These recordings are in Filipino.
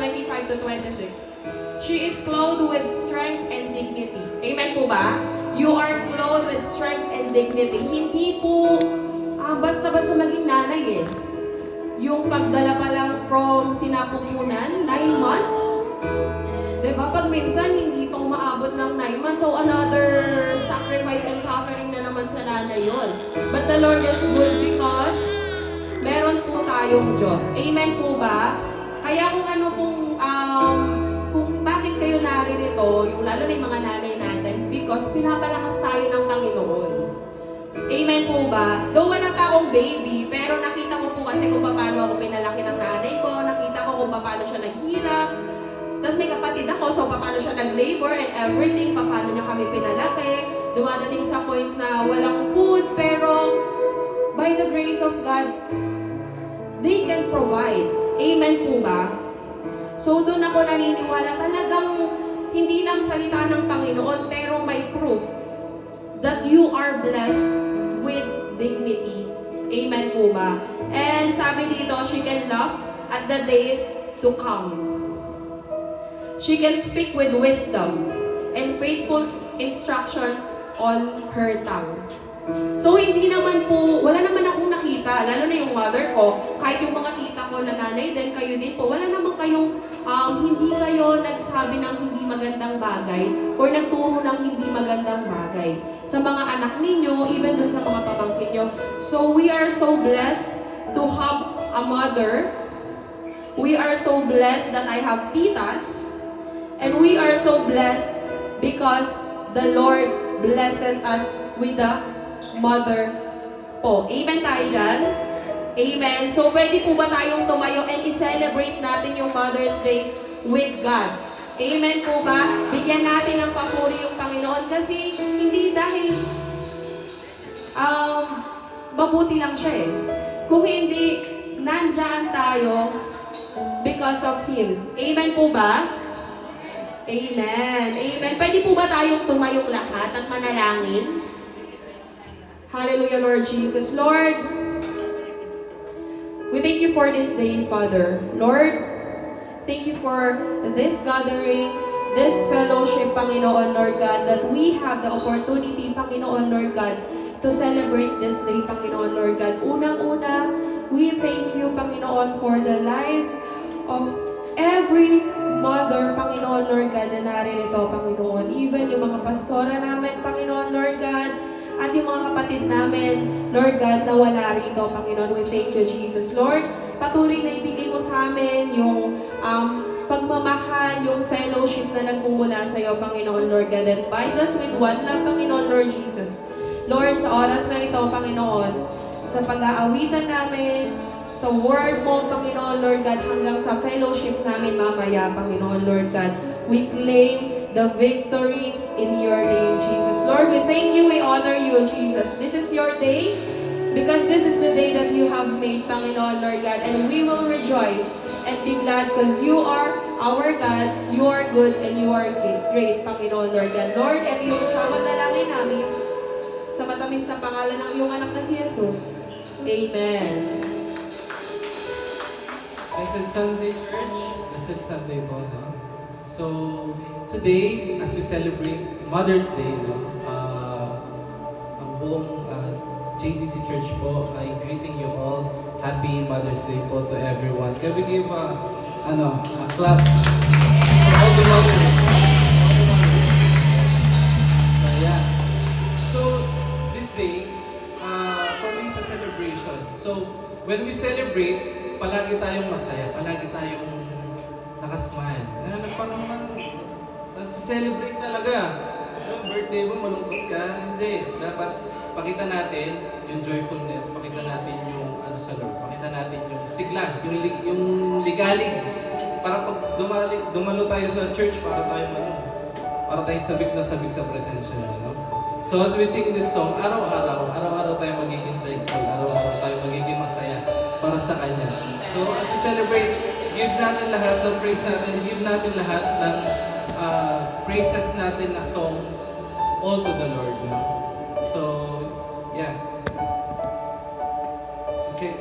25 to 26. She is clothed with strength and dignity. Amen po ba? You are clothed with strength and dignity. Hindi po basta-basta maging nanay eh. Yung pagdala pa lang from sinapupunan, 9 months. Diba? Pag minsan, hindi pa umaabot ng 9 months. So, another sacrifice and suffering na naman sa nanay yun. But the Lord is good because meron po tayong Diyos. Amen po ba? Kaya kung ano kung bakit kayo naririto, yung lalo na yung mga nanay natin, because pinapalakas tayo ng Panginoon. Amen po ba? Though wala pa akong baby, pero nakita ko po kasi kung paano ako pinalaki ng nanay ko, nakita ko kung paano siya naghirap. Tapos may kapatid ako, so paano siya nag-labor and everything, paano niya kami pinalaki. Dumadating sa point na walang food, pero by the grace of God, they can provide. Amen po ba? So doon ako naniniwala, talagang hindi lang salita ng Panginoon, pero may proof that you are blessed with dignity. Amen po ba? And sabi dito, she can laugh at the days to come. She can speak with wisdom and faithful instruction on her tongue. So hindi naman po, wala naman akong nakita, lalo na yung mother ko, kahit yung mga tita ko na nanay din, kayo din po, wala naman kayong, hindi kayo nagsabi ng hindi magandang bagay or nagturo ng hindi magandang bagay sa mga anak ninyo, even dun sa mga pamangkin nyo. So we are so blessed to have a mother. We are so blessed that I have titas. And we are so blessed because the Lord blesses us with the mother po. Amen tayo dyan? Amen. So, pwede po ba tayong tumayo and i-celebrate natin yung Mother's Day with God? Amen po ba? Bigyan natin ng papuri yung Panginoon kasi hindi dahil mabuti lang siya eh. Kung hindi, nandyan tayo because of Him. Amen po ba? Amen. Amen. Pwede po ba tayong tumayong lahat at manalangin? Hallelujah, Lord Jesus. Lord, we thank you for this day, Father. Lord, thank you for this gathering, this fellowship, Panginoon, Lord God, that we have the opportunity, Panginoon, Lord God, to celebrate this day, Panginoon, Lord God. Unang-una, we thank you, Panginoon, for the lives of every mother, Panginoon, Lord God, na naririto, Panginoon. Even yung mga pastora namin, Panginoon, Lord God, at yung mga kapatid namin, Lord God, na wala rito, Panginoon. We thank you, Jesus. Lord, patuloy na ibigay mo sa amin yung pagmamahal, yung fellowship na nagmumula sa iyo, Panginoon, Lord God. And bind us with one love, Panginoon, Lord Jesus. Lord, sa oras na ito, Panginoon, sa pag-aawitan namin, sa word mo, Panginoon, Lord God, hanggang sa fellowship namin mamaya, Panginoon, Lord God, we claim the victory in your name, Jesus. Lord, we thank you, we honor you, Jesus. This is your day, because this is the day that you have made, Panginoon, Lord God, and we will rejoice and be glad because you are our God, you are good, and you are great, Panginoon, Lord God. Lord, at yung sama dalangin namin, sa matamis na pangalan ng iyong anak na si Jesus. Amen. Blessed Sunday, Church. Blessed Sunday po, no? So, today, as we celebrate Mother's Day, no? Ang buong JDC Church po ay greeting you all. Happy Mother's Day po to everyone. Can we give a clap for all the mothers? So, yeah. So, this day, for me, is a celebration. So, when we celebrate, palagi tayong masaya, palagi tayong nakasmile. Parang nag-celebrate talaga. Yung birthday mo, malungkot ka. Hindi. Dapat pakita natin yung joyfulness, pakita natin yung sa Lord, pakita natin yung sigla, yung ligalig. Para pag dumalo tayo sa church, para tayong sabik na sabik sa presensya niya. No? So as we sing this song, araw-araw tayo magiging thankful, araw-araw tayo magiging masaya para sa Kanya. So as we celebrate, give natin lahat ng praise natin, give natin lahat ng praises natin na song all to the Lord. No? So, yeah. Okay.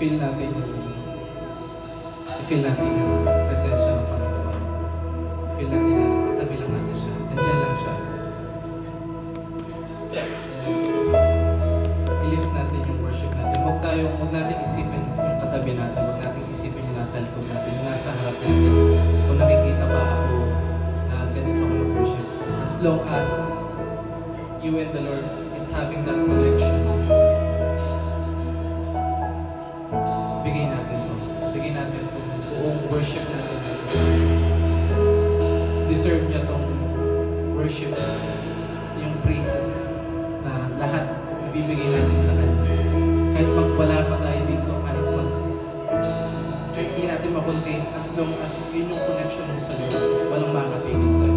i-feel natin yung presensya ng Panginoon. I-feel natin na katabi lang natin siya. Nandiyan lang siya. I-lift natin yung worship natin. Huwag natin isipin yung katabi natin. Huwag natin isipin yung nasa likod natin, yung nasa harap natin. Kung nakikita ba ako na ganito ako mag-worship. As long as you and the Lord is having that connection, bigay natin to. Bigay natin itong buong worship natin. Deserve niya tong worship, yung praises na lahat ibibigay natin sa Kanya. Kahit magwala pa tayo dito, kahit hindi natin makontain, as long as yun yung connection mo sa Lord, walang makakapigil sa'yo.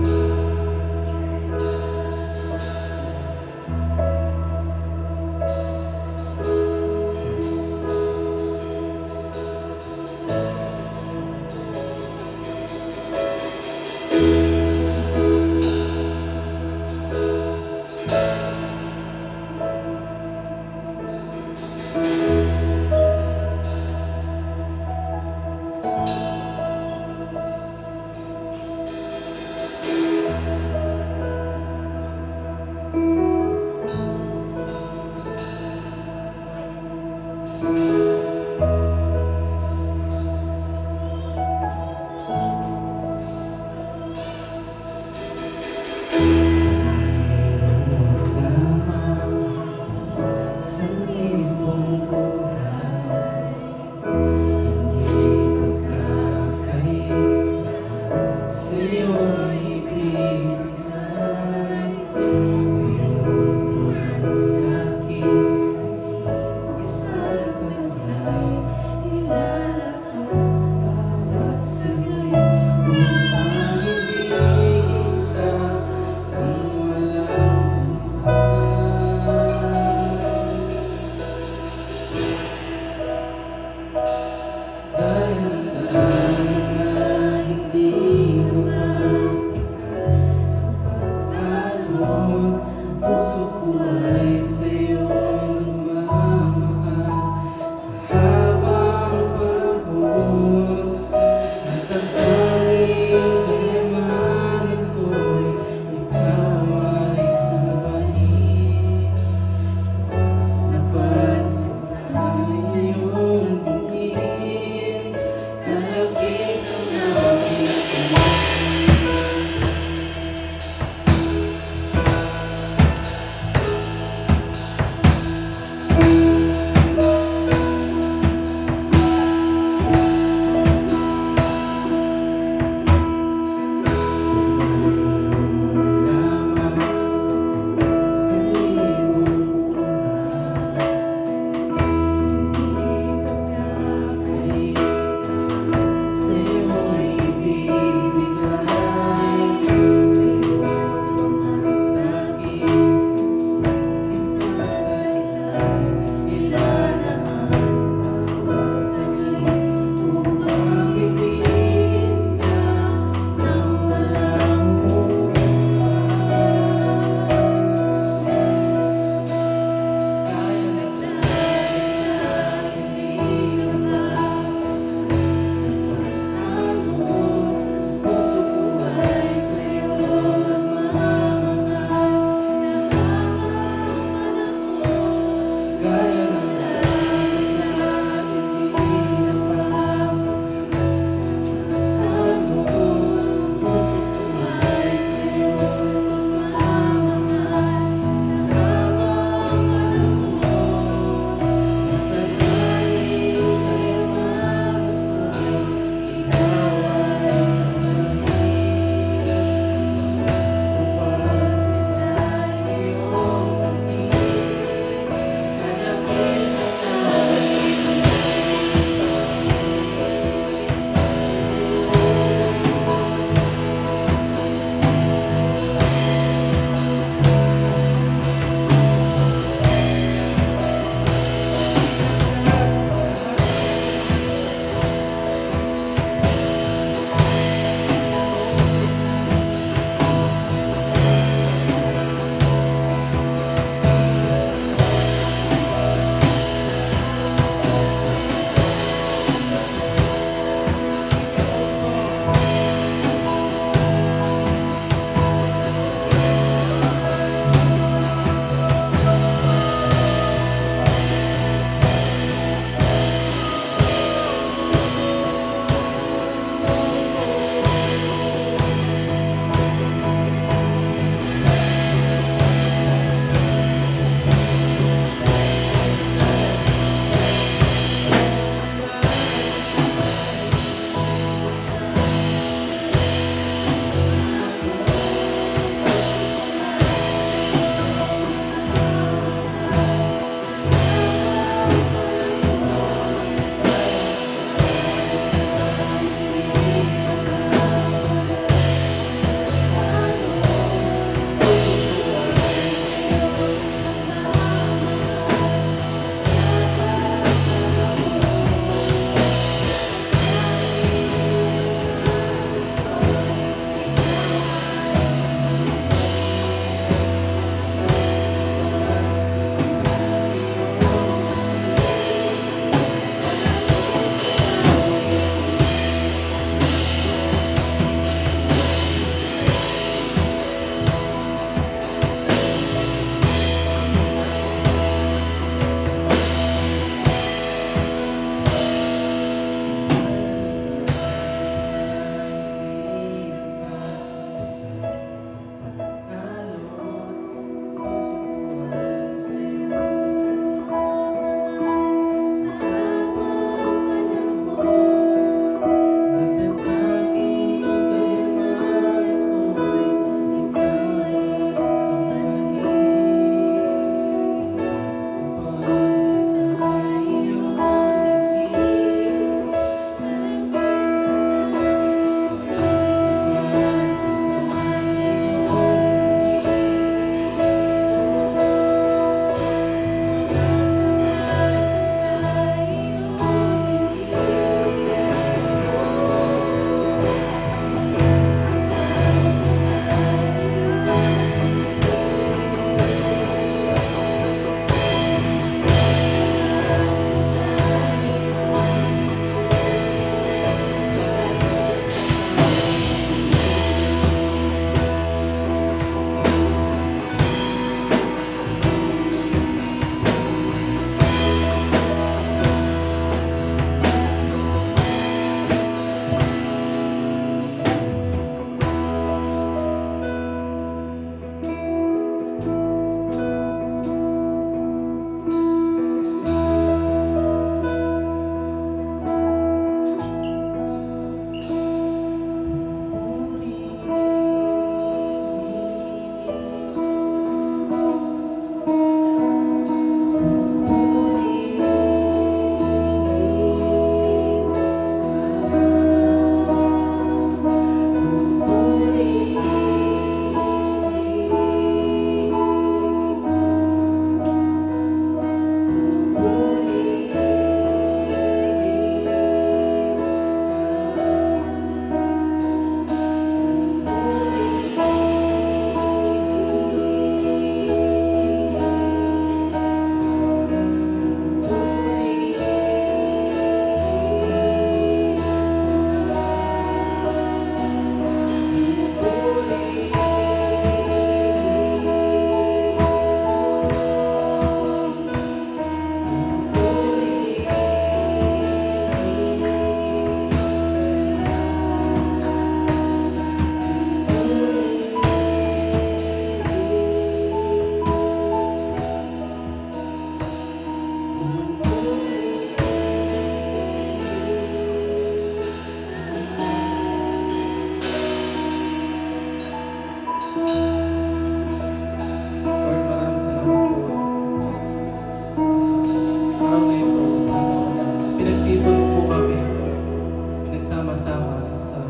sa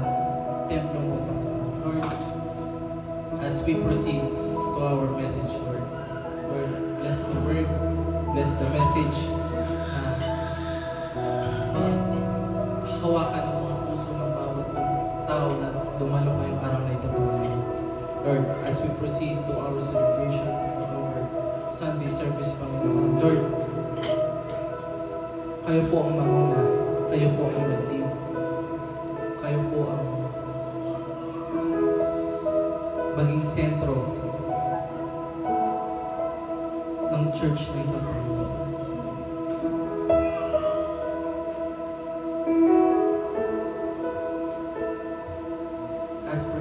templo mo, Panginoon. Lord, as we proceed to our message, Lord, Lord, bless the word, bless the message, hawakan ang mga puso ng bawat tao na dumalo ngayong araw na ito, Panginoon. Lord, as we proceed to our celebration, to our Sunday service, Panginoon, Lord, kayo po ang mamuna, kayo po ang mag-lead, kayo po ang maging sentro ng church na ito, Panginoon. As per